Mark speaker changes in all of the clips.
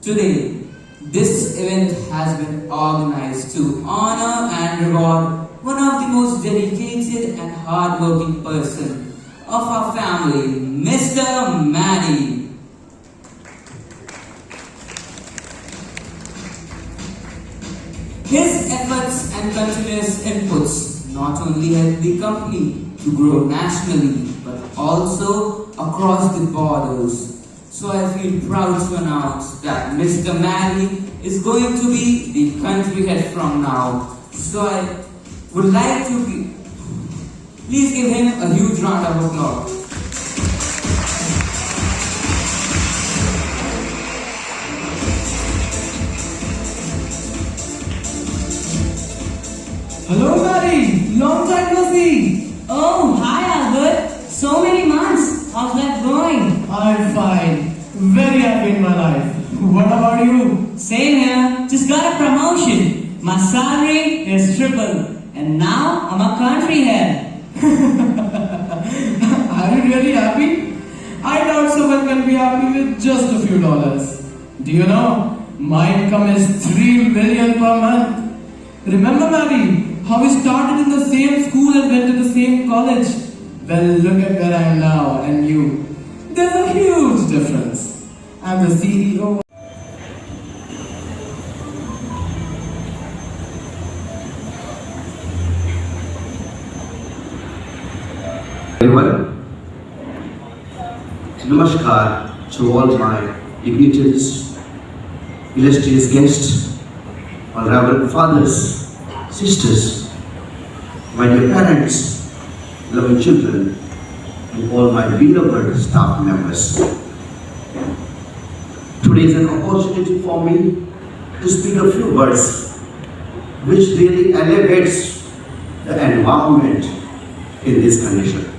Speaker 1: Today, this event has been organized to honor and reward one of the most dedicated and hardworking person of our family, Mr. Manny. His efforts and continuous inputs not only help the company to grow nationally but also across the borders. So I feel proud to announce that Mr. Manny is going to be the country head from now. So I would like to please give him a huge round of applause.
Speaker 2: Hello, Mary. Long time no see.
Speaker 3: Oh, hi Albert. So many months. How's that going?
Speaker 2: I'm fine. Very happy in my life. What about you?
Speaker 3: Same here. Just got a promotion. My salary is triple. And now I'm a country head.
Speaker 2: Are you really happy? I doubt someone can be happy with just a few dollars. Do you know? My income is 3 million per month. Remember, Mary, how we started in the same school and went to the same college? Well, look at where I am now and you. There's a huge difference. I'm the CEO.
Speaker 4: Everyone, Namaskar to all my dignitaries, illustrious guests, honorable fathers, sisters, my dear parents, loving children, and all my beloved staff members. Today is an opportunity for me to speak a few words which really elevates the environment in this condition.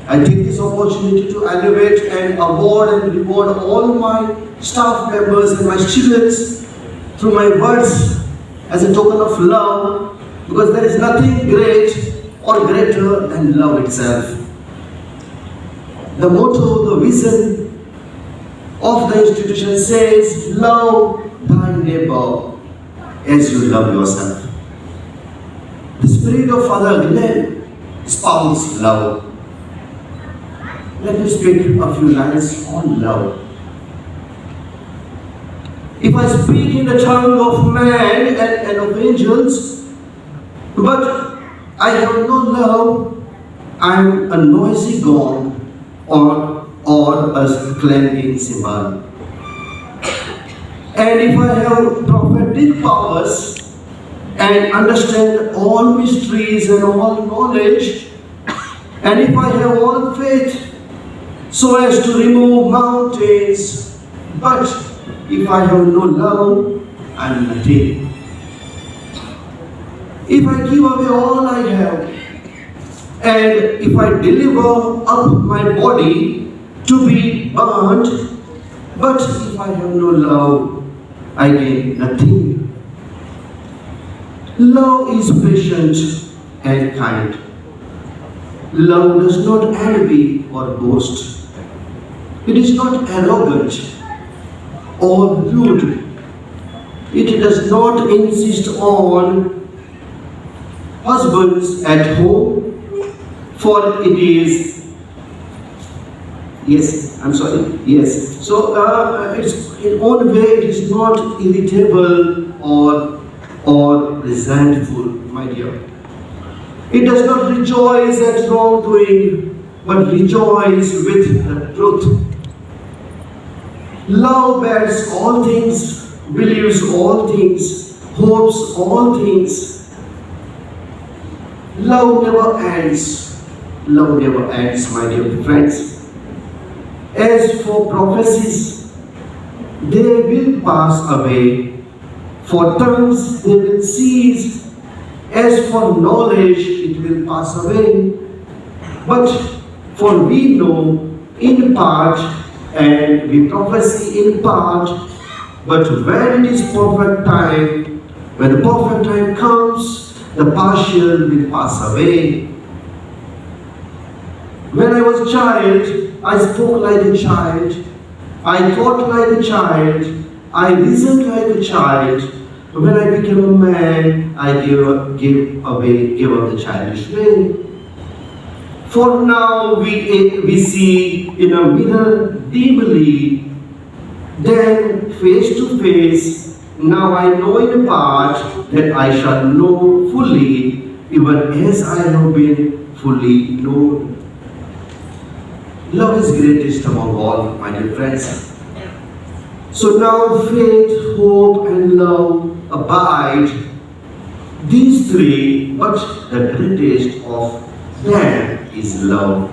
Speaker 4: I take this opportunity to elevate and award and reward all my staff members and my students through my words as a token of love, because there is nothing great or greater than love itself. The motto, the vision of the institution says, love thy neighbor as you love yourself. The spirit of Father Glenn spouts love. Let me speak a few lines on love. If I speak in the tongue of man and of angels, but I have no love, I am a noisy gong or a clanging cymbal. And if I have prophetic powers and understand all mysteries and all knowledge, and if I have all faith so as to remove mountains, but if I have no love, I am nothing. If I give away all I have, and if I deliver up my body to be burnt, but if I have no love, I gain nothing. Love is patient and kind. Love does not envy or boast. It is not arrogant or rude. It does not insist on husbands at home, for it is, it's in own way it is not irritable or resentful, my dear. It does not rejoice at wrongdoing, but rejoice with the truth. Love bears all things, believes all things, hopes all things. Love never ends. Love never ends, my dear friends. As for prophecies, they will pass away. For tongues, they will cease. As for knowledge, it will pass away. But for we know in part, and we prophesy in part, but when it is perfect time, when the perfect time comes, the partial will pass away. When I was a child, I spoke like a child. I thought like a child, I reasoned like a child. When I became a man, I gave up the childish way. For now we see in a mirror dimly, then face to face. Now I know in part that I shall know fully, even as I have been fully known. Love is greatest among all, my dear friends. So now faith, hope and love abide, these three, but the greatest of them is love.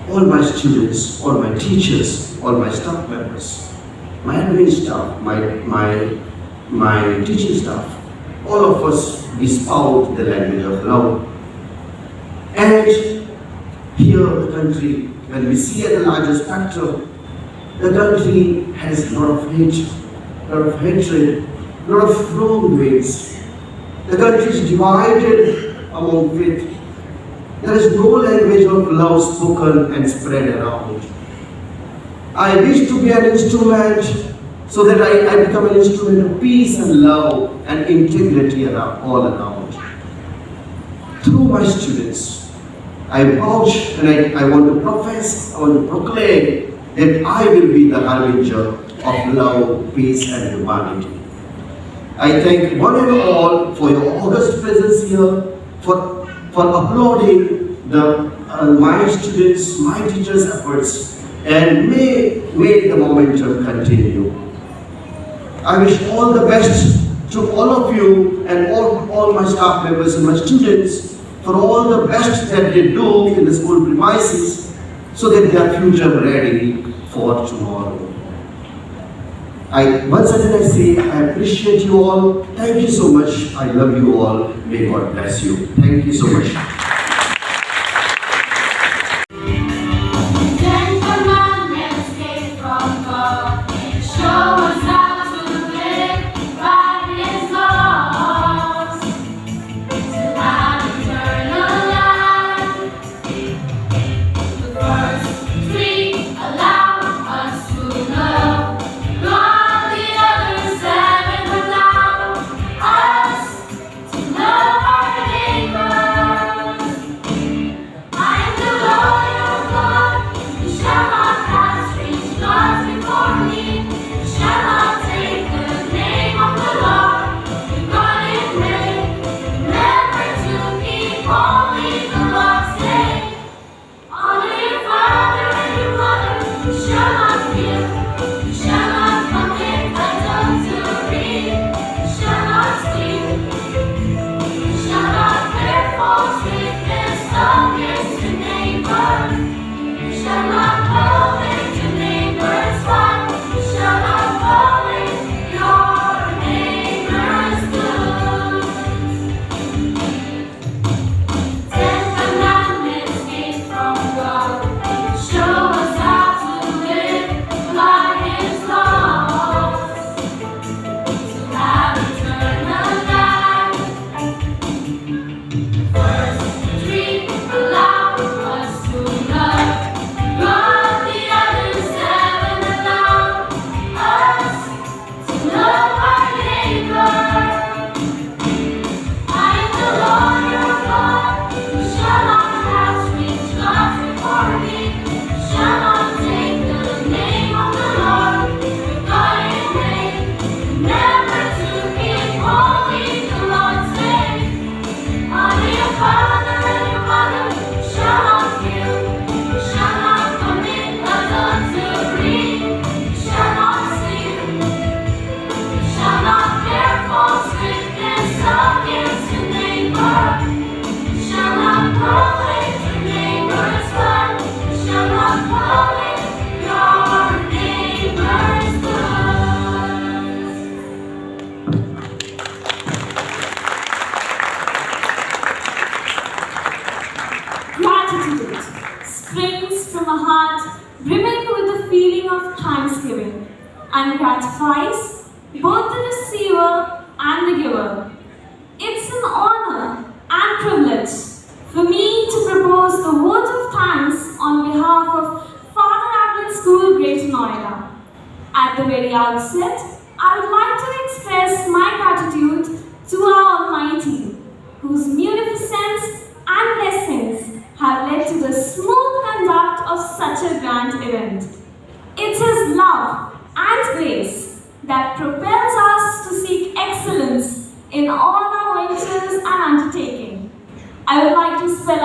Speaker 4: All my students, all my teachers, all my staff members, my admin staff, my teaching staff, all of us espouse the language of love. And here the country, when we see at the larger spectrum, the country has a lot of hate, a lot of hatred, a lot of wrong ways. The country is divided among faith. There is no language of love spoken and spread around. I wish to be an instrument so that I become an instrument of peace and love and integrity all around. Through my students, I vouch and I want to profess, I want to proclaim that I will be the harbinger of love, peace and humanity. I thank one and all for your august presence here, for applauding my students, my teachers' efforts, and may the momentum continue. I wish all the best to all of you and all my staff members and my students for all the best that they do in the school premises so that they are future ready for tomorrow. Once again I say I appreciate you all. Thank you so much. I love you all. May God bless you. Thank you so much.
Speaker 5: And gratifies both the receiver and the giver. It's an honor and privilege for me to propose the vote of thanks on behalf of Father Advent School, Greater Noida.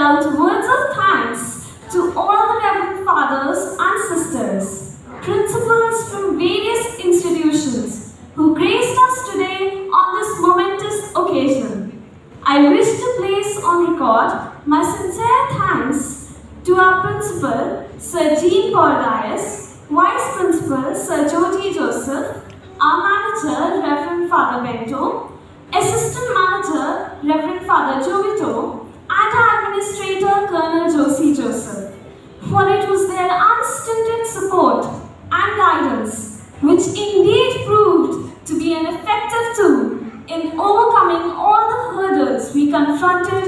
Speaker 5: out words of thanks to all the Reverend Fathers and Sisters, principals from various institutions who graced us today on this momentous occasion. I wish to place on record my sincere thanks to our principal, Sir Jean Paul Dias, Vice Principal, Sir Jody Joseph, our manager, Reverend Father Bento, Assistant Manager, Reverend Father Jovito, and our Administrator, Colonel Josie Joseph, for it was their unstinted support and guidance which indeed proved to be an effective tool in overcoming all the hurdles we confronted